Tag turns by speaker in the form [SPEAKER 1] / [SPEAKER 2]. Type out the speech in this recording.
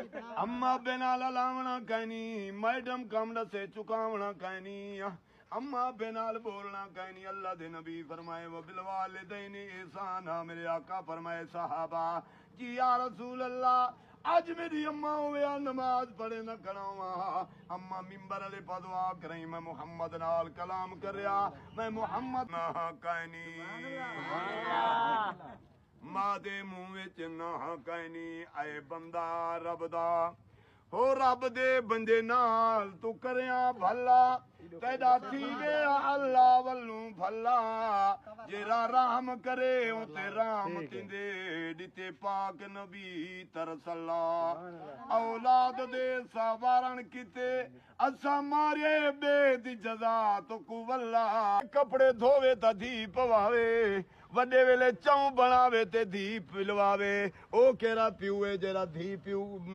[SPEAKER 1] अम्मा बिना लावना कहनी मैडम कम दसे चुकावना कहनी अम्मा बेनाल बोलना कहनी अल्लाह दे नबी फरमाए वो बिलवालिदैन एहसाना मेरे आका फरमाए सहाबा जी या रसूल अल्लाह अज मेरी अम्मा होया नमाज पढ़े न करावा अम्मा मिंबर अले पदवा करई मैं मुहम्मद नाल कलाम करया मैं मुहम्मद ना कहनी मां दे मुंह विच ना कहनी आए बंदा रब दा हो रब दे बंदे नाल तू करया भला तेरा थी गया अल्लाह वल्लू भला जेरा राम करे उते राम तिंदे दिते पाक नबी तरसल्ला औलाद दे सवारण किते असा मारे बेद जजा तो कुवल्ला कपड़े धोवे ता धी पवावे वड्डे वेले चौं बनावे ते धी पिलवावे ओ केरा पिउए जेरा धी पिउ